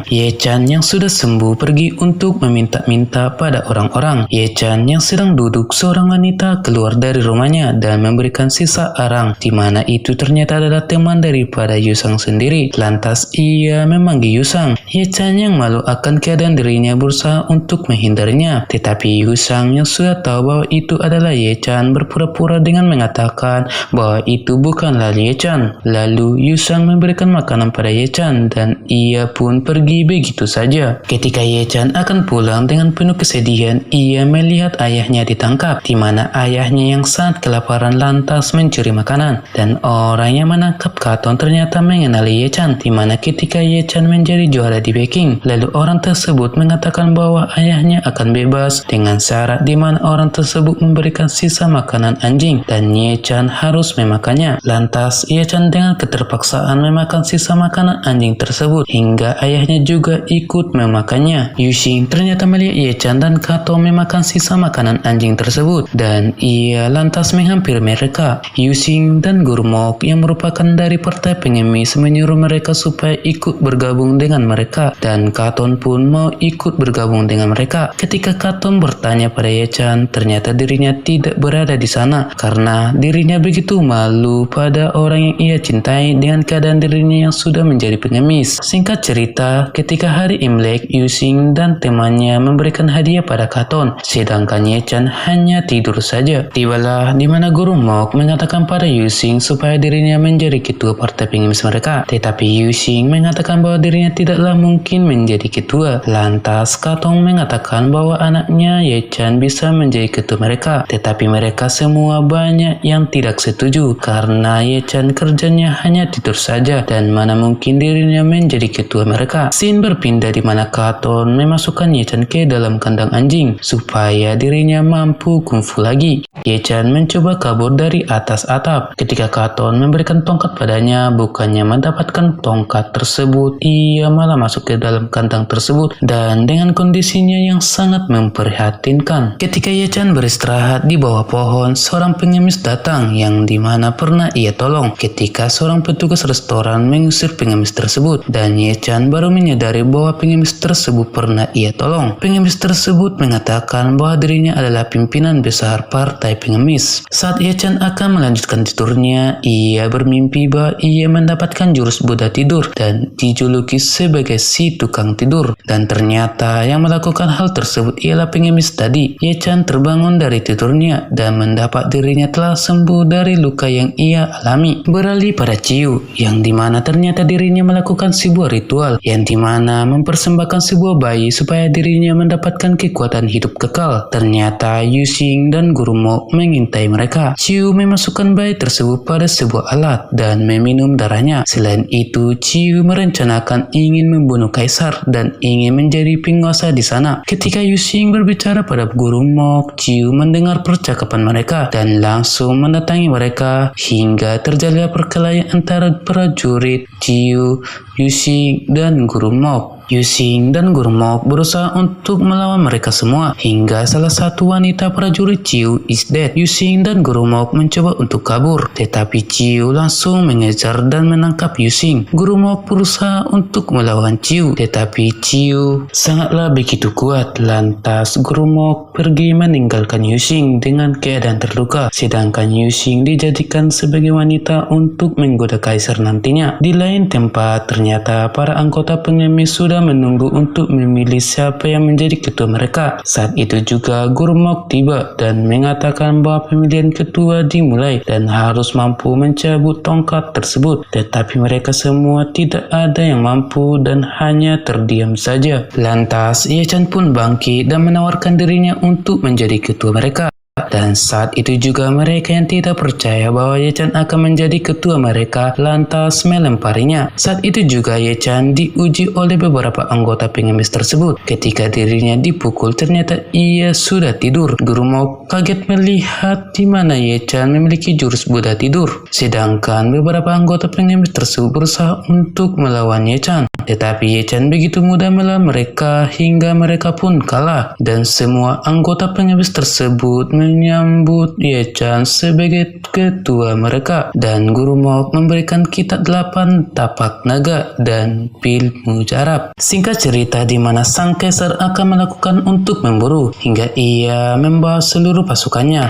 Ye Chan yang sudah sembuh pergi untuk meminta-minta pada orang-orang. Ye Chan yang sedang duduk, seorang wanita keluar dari rumahnya dan memberikan sisa arang, di mana itu ternyata adalah teman daripada Yusang sendiri. Lantas ia memanggil Yusang. Ye Chan yang malu akan keadaan dirinya berusaha untuk menghindarinya, tetapi Yusang yang sudah tahu bahwa itu adalah Ye Chan berpura-pura dengan mengatakan bahwa itu bukanlah Ye Chan. Lalu Yusang memberikan makanan pada Ye Chan dan ia pun pergi begitu saja. Ketika Ye Chan akan pulang dengan penuh kesedihan, ia melihat ayahnya ditangkap, di mana ayahnya yang sangat kelaparan lantas mencuri makanan, dan orang yang menangkap Katon ternyata mengenali Ye Chan, di mana ketika Ye Chan menjadi juara di Peking, lalu orang tersebut mengatakan bahwa ayahnya akan bebas dengan syarat di mana orang tersebut memberikan sisa makanan anjing dan Ye Chan harus memakannya. Lantas Ye Chan dengan keterpaksaan memakan sisa makanan anjing tersebut hingga ayahnya juga ikut memakannya. Yuxing ternyata melihat Ye Chan dan Kato memakan sisa makanan anjing tersebut dan ia lantas menghampiri mereka. Yuxing dan Guru Mok yang merupakan dari partai pengemis menyuruh mereka supaya ikut bergabung dengan mereka dan Katon pun mau ikut bergabung dengan mereka. Ketika Katon bertanya pada Ye Chan, ternyata dirinya tidak berada di sana karena dirinya begitu malu pada orang yang ia cintai dengan keadaan dirinya yang sudah menjadi pengemis. Singkat cerita, ketika hari Imlek, Yuxing dan temannya memberikan hadiah pada Katon, sedangkan Ye Chan hanya tidur saja. Tibalah di mana Guru Mok mengatakan pada Yuxing supaya dirinya menjadi ketua partai pengemis mereka, tetapi Yuxing mengatakan bahwa dirinya tidaklah mungkin menjadi ketua. Lantas Katon mengatakan bahwa anaknya Ye Chan bisa menjadi ketua mereka, tetapi mereka semua banyak yang tidak setuju karena Ye Chan kerjanya hanya tidur saja dan mana mungkin dirinya menjadi ketua mereka. Scene berpindah di mana Katon memasukkan Ye Chan ke dalam kandang anjing supaya dirinya mampu kungfu lagi. Ye Chan mencoba kabur dari atas atap. Ketika Katon memberikan tongkat padanya, bukannya mendapatkan tongkat tersebut, ia malah masuk ke dalam kandang tersebut dan dengan kondisinya yang sangat memprihatinkan. Ketika Ye Chan beristirahat di bawah pohon, seorang pengemis datang yang dimana pernah ia tolong ketika seorang petugas restoran mengusir pengemis tersebut, dan Ye Chan baru menyadari bahwa pengemis tersebut pernah ia tolong. Pengemis tersebut mengatakan bahwa dirinya adalah pimpinan besar partai pengemis. Saat Ye Chan akan melanjutkan tidurnya, ia bermimpi bahwa ia mendapatkan jurus Buddha tidur dan dijuluki sebagai si tukang tidur, dan ternyata yang melakukan hal tersebut ialah pengemis tadi. Ye Chan terbangun dari tidurnya dan mendapat dirinya telah sembuh dari luka yang ia alami. Beralih pada Ciu, yang dimana ternyata dirinya melakukan sebuah ritual yang dimana mempersembahkan sebuah bayi supaya dirinya mendapatkan kekuatan hidup kekal. Ternyata Yuxing dan Guru Mok mengintai mereka. Ciu memasukkan bayi tersebut pada sebuah alat dan meminum darahnya. Selain itu, Ciu merencanakan ingin membunuh kaisar dan ingin menjadi penguasa di sana. Ketika Yuxing berbicara pada Guru Mok, Ciu mendengar percakapan mereka dan langsung mendatangi mereka hingga terjadi perkelahian antara prajurit Ciu, Yuxing, dan Guru Mok. Yuxing dan Guru Mok berusaha untuk melawan mereka semua hingga salah satu wanita prajurit Ciu is dead. Yuxing dan Guru Mok mencoba untuk kabur, tetapi Ciu langsung mengejar dan menangkap Yuxing. Guru Mok berusaha untuk melawan Ciu, tetapi Ciu sangatlah begitu kuat. Lantas Guru Mok pergi meninggalkan Yuxing dengan keadaan terluka, sedangkan Yuxing dijadikan sebagai wanita untuk menggoda kaisar nantinya. Di lain tempat, ternyata para anggota pengemis sudah menunggu untuk memilih siapa yang menjadi ketua mereka. Saat itu juga Guru Mok tiba dan mengatakan bahwa pemilihan ketua dimulai dan harus mampu mencabut tongkat tersebut, tetapi mereka semua tidak ada yang mampu dan hanya terdiam saja. Lantas Ye Chan pun bangkit dan menawarkan dirinya untuk menjadi ketua mereka. Dan saat itu juga mereka yang tidak percaya bahwa Ye Chan akan menjadi ketua mereka lantas melemparinya. Saat itu juga Ye Chan diuji oleh beberapa anggota pengemis tersebut. Ketika dirinya dipukul, ternyata ia sudah tidur. Guru Mok kaget melihat di mana Ye Chan memiliki jurus Buddha tidur. Sedangkan beberapa anggota pengemis tersebut berusaha untuk melawan Ye Chan. Tetapi Ye Chan begitu mudah melawan mereka hingga mereka pun kalah. Dan semua anggota pengemis tersebut menyambut Ye Chan sebagai ketua mereka, dan Guru Maut memberikan kitab 8 tapak naga dan pil mujarab. Singkat cerita, di mana sang kaisar akan melakukan untuk memburu hingga ia membawa seluruh pasukannya.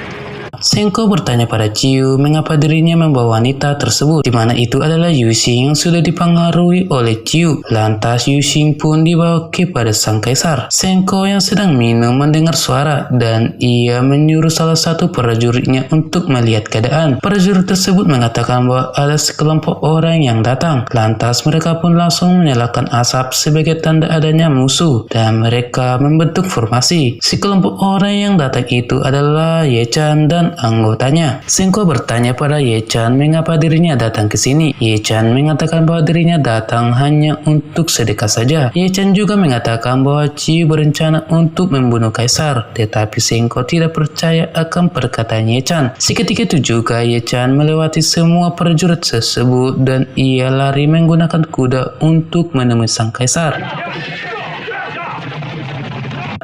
Sengko bertanya pada Ciu mengapa dirinya membawa wanita tersebut, di mana itu adalah Yuxing yang sudah dipengaruhi oleh Ciu. Lantas Yuxing pun dibawa kepada sang kaisar. Sengko yang sedang minum mendengar suara dan ia menyuruh salah satu prajuritnya untuk melihat keadaan. Prajurit tersebut mengatakan bahwa ada sekelompok orang yang datang. Lantas mereka pun langsung menyalakan asap sebagai tanda adanya musuh dan mereka membentuk formasi. Sekelompok orang yang datang itu adalah Ye Chan dan anggotanya. Sengko bertanya pada Ye Chan mengapa dirinya datang ke sini. Ye Chan mengatakan bahwa dirinya datang hanya untuk sedekah saja. Ye Chan juga mengatakan bahwa Ciu berencana untuk membunuh kaisar, tetapi Sengko tidak percaya akan perkataan Ye Chan. Seketika itu juga Ye Chan melewati semua prajurit tersebut dan ia lari menggunakan kuda untuk menemui sang kaisar.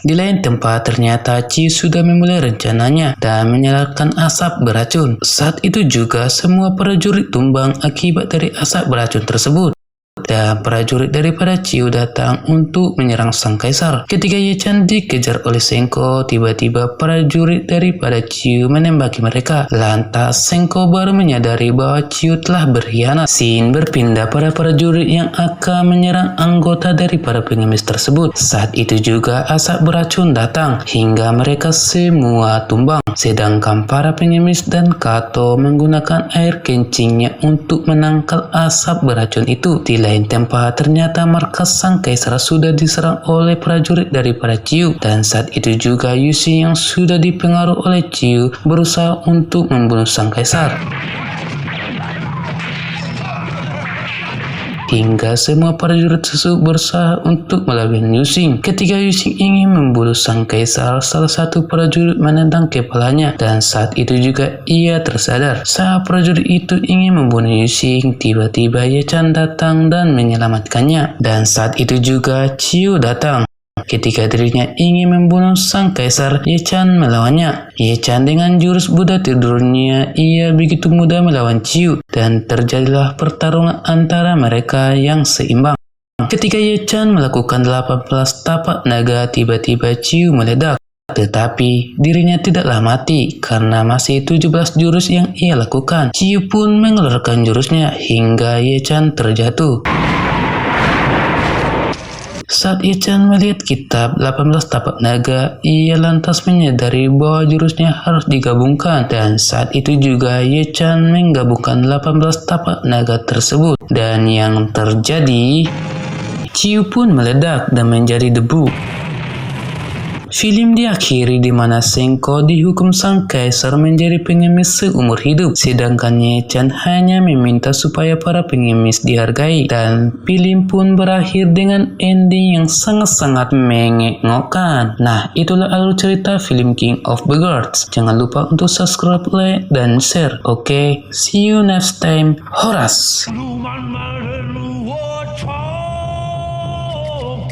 Di lain tempat, ternyata Ciu sudah memulai rencananya dan menyalakan asap beracun. Saat itu juga semua prajurit tumbang akibat dari asap beracun tersebut. Dan prajurit daripada Ciu datang untuk menyerang sang kaisar. Ketika Ye Chan dikejar oleh Sengko, tiba-tiba prajurit daripada Ciu menembaki mereka. Lantas Sengko baru menyadari bahwa Ciu telah berkhianat. Scene berpindah pada prajurit yang akan menyerang anggota daripada pengemis tersebut. Saat itu juga asap beracun datang hingga mereka semua tumbang. Sedangkan para pengemis dan Kato menggunakan air kencingnya untuk menangkal asap beracun itu. Di lain tempat, ternyata markas sang kaisar sudah diserang oleh prajurit daripada Ciu, dan saat itu juga Yuxing yang sudah dipengaruhi oleh Ciu berusaha untuk membunuh sang kaisar. Hingga semua prajurit tersebut berusaha untuk melawan Yuxing. Ketika Yuxing ingin membunuh sang kaisar, salah satu prajurit menendang kepalanya dan saat itu juga ia tersadar. Saat prajurit itu ingin membunuh Yuxing, tiba-tiba Ye Chan datang dan menyelamatkannya. Dan saat itu juga Ciu datang. Ketika dirinya ingin membunuh sang kaisar, Ye Chan melawannya. Ye Chan dengan jurus Buddha tidurnya, ia begitu mudah melawan Ciu dan terjadilah pertarungan antara mereka yang seimbang. Ketika Ye Chan melakukan 18 tapak naga, tiba-tiba Ciu meledak. Tetapi dirinya tidaklah mati karena masih 17 jurus yang ia lakukan. Ciu pun mengeluarkan jurusnya hingga Ye Chan terjatuh. Saat Ye Chan melihat kitab 18 tapak naga, ia lantas menyadari bahwa jurusnya harus digabungkan, dan saat itu juga Ye Chan menggabungkan 18 tapak naga tersebut, dan yang terjadi, Ciu pun meledak dan menjadi debu. Film diakhiri di mana Sengko dihukum sang kaisar menjadi pengemis seumur hidup, sedangkan Ye Chan hanya meminta supaya para pengemis dihargai, dan film pun berakhir dengan ending yang sangat-sangat mengejutkan. Nah, itulah alur cerita film King of the Gods. Jangan lupa untuk subscribe, like, dan share. Oke, see you next time. Horas.